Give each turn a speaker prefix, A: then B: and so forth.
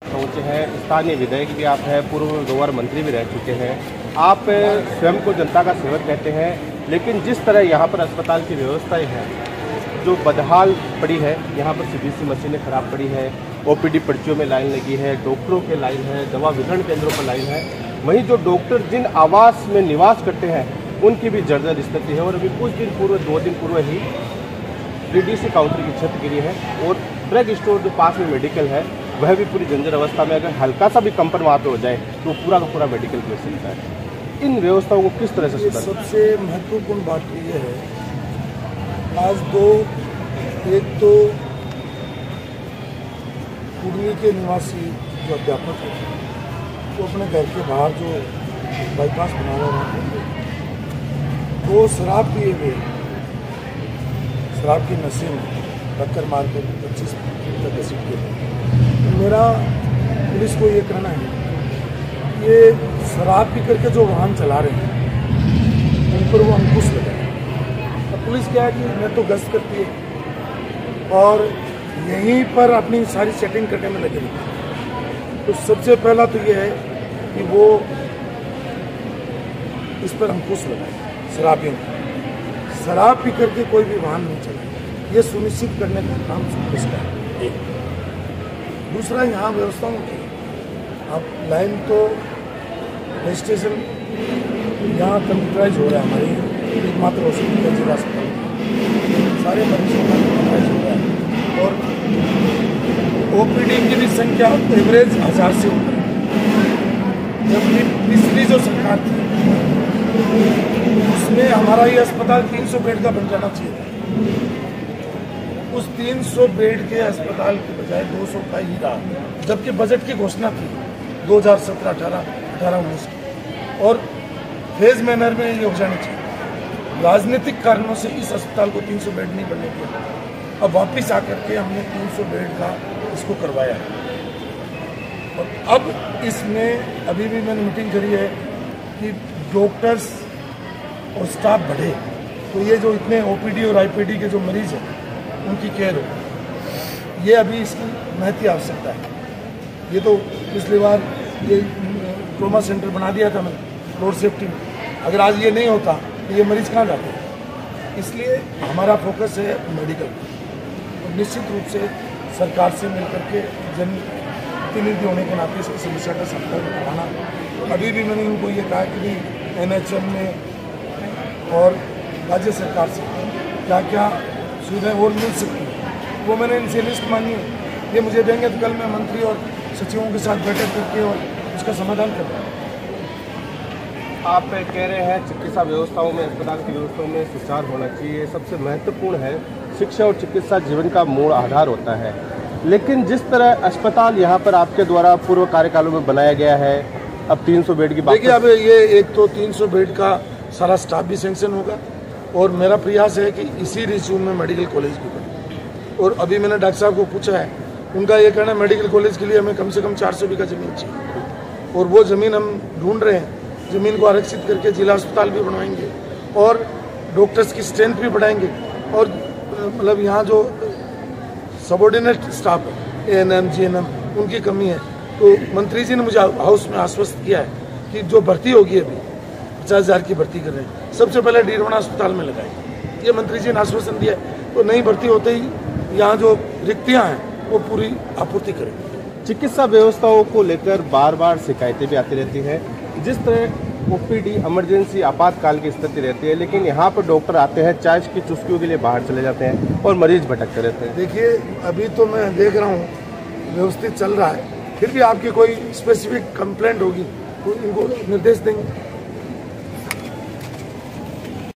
A: पहुँचे हैं, स्थानीय विधायक भी आप हैं, पूर्व 2 बार मंत्री भी रह चुके हैं। आप स्वयं को जनता का सेवक कहते हैं, लेकिन जिस तरह यहाँ पर अस्पताल की व्यवस्थाएं हैं जो बदहाल पड़ी है, यहाँ पर सीबीसी मशीनें खराब पड़ी है, ओपीडी पर्चियों में लाइन लगी है, डॉक्टरों के लाइन है, दवा वितरण केंद्रों पर लाइन है। वहीं जो डॉक्टर जिन आवास में निवास करते हैं उनकी भी जर्जर स्थिति है। और अभी कुछ दिन पूर्व 2 दिन पूर्व ही डीडीसी काउंटर की छत गिरी है और ड्रग स्टोर जो पास में मेडिकल है वह भी पूरी जर्जर अवस्था में। अगर हल्का सा भी कंपन वहाँ पे हो जाए तो पूरा का पूरा मेडिकल गिर सकता है। इन व्यवस्थाओं को किस तरह से सुधारें?
B: सबसे महत्वपूर्ण बात ये है, आज एक तो कुड़नी के निवासी जो अध्यापक है वो अपने घर के बाहर जो बाईपास बना रहे हैं वो शराब पिए हुए, शराब की नशे में टक्कर मार कर 25 तक घसीट के। मेरा पुलिस को ये कहना है, ये शराब पी करके जो वाहन चला रहे हैं उन पर वो अंकुश लगाए। अब पुलिस क्या है कि मैं तो गश्त करती है और यहीं पर अपनी सारी सेटिंग करने में लगी रही। तो सबसे पहला तो ये है कि वो इस पर अंकुश लगाए, शराबियों को शराब पी करके कोई भी वाहन नहीं चलाए, ये सुनिश्चित करने का काम पुलिस का है। एक दूसरा, यहाँ व्यवस्थाओं की अब लाइन तो रजिस्ट्रेशन यहाँ कंप्यूटराइज हो रहा है, हमारी एकमात्र हॉस्पिटल जिला अस्पताल सारे मरीजों का कंप्यूटराइज हो रहा है और ओपीडी की भी संख्या एवरेज 1000 से ऊपर है। जबकि पिछली जो सरकार थी उसमें हमारा ये अस्पताल 300 बेड का बन जाना चाहिए था। उस 300 बेड के अस्पताल के बजाय 200 का ही रहा, जबकि बजट की घोषणा थी 2017-18, 18-19 की, और फेज मैनर में ये हो जानी चाहिए। राजनीतिक कारणों से इस अस्पताल को 300 बेड नहीं बनने दिया। अब वापिस आकर के हमने 300 बेड का इसको करवाया है। और अब इसमें अभी भी मैंने मीटिंग करी है कि डॉक्टर्स और स्टाफ बढ़े तो ये जो इतने ओपीडी और आईपीडी के जो मरीज हैं उनकी केयर हो, ये अभी इसकी महती आवश्यकता है। ये तो पिछली बार ये ट्रॉमा सेंटर बना दिया था मैंने रोड सेफ्टी में, अगर आज ये नहीं होता तो ये मरीज कहाँ जाते? इसलिए हमारा फोकस है मेडिकल, और निश्चित रूप से सरकार से मिलकर के जनप्रतिनिधि होने के नाते इसकी समस्या का समाधान कराना। तो अभी भी मैंने इनको ये कहा कि NHM में और राज्य सरकार से क्या क्या सुविधाएं और मिल सकती है वो मैंने इनसे लिस्ट मांगी है। ये मुझे देंगे तो कल मैं मंत्री और सचिवों के साथ बैठक करके और उसका समाधान कर दूँगा।
A: आप कह रहे हैं चिकित्सा व्यवस्थाओं में, अस्पताल की व्यवस्थाओं में सुधार होना चाहिए। सबसे महत्वपूर्ण है शिक्षा और चिकित्सा जीवन का मूल आधार होता है, लेकिन जिस तरह अस्पताल यहाँ पर आपके द्वारा पूर्व कार्यकालों में बनाया गया है, अब 300 बेड की बात,
B: देखिए अब ये एक तो 300 बेड का सारा स्टाफ भी सेंक्शन होगा और मेरा प्रयास है कि इसी रिज्यूम में मेडिकल कॉलेज भी बने। और अभी मैंने डॉक्टर साहब को पूछा है, उनका ये कहना है मेडिकल कॉलेज के लिए हमें कम से कम 400 बीघा जमीन चाहिए और वो ज़मीन हम ढूंढ रहे हैं। ज़मीन को आरक्षित करके जिला अस्पताल भी बनवाएंगे और डॉक्टर्स की स्ट्रेंथ भी बढ़ाएंगे। और मतलब यहाँ जो सबऑर्डिनेट स्टाफ है, ANM, GNM, उनकी कमी है। तो मंत्री जी ने मुझे हाउस में आश्वस्त किया है कि जो भर्ती होगी अभी 50,000 की भर्ती कर रहे हैं, सबसे पहले डीरवाना अस्पताल में लगाएंगे। ये मंत्री जी ने आश्वासन दिया है। तो नई भर्ती होते ही यहाँ जो रिक्तियाँ हैं वो पूरी आपूर्ति करेंगे।
A: चिकित्सा व्यवस्थाओं को लेकर बार बार शिकायतें भी आती रहती हैं। जिस तरह OPD इमरजेंसी आपातकाल की स्थिति रहती है, लेकिन यहाँ पर डॉक्टर आते हैं, चाय की चुस्कियों के लिए बाहर चले जाते हैं और मरीज भटकते रहते हैं।
B: देखिए अभी तो मैं देख रहा हूँ व्यवस्थित चल रहा है, फिर भी आपकी कोई स्पेसिफिक कंप्लेंट होगी तो इनको निर्देश देंगे।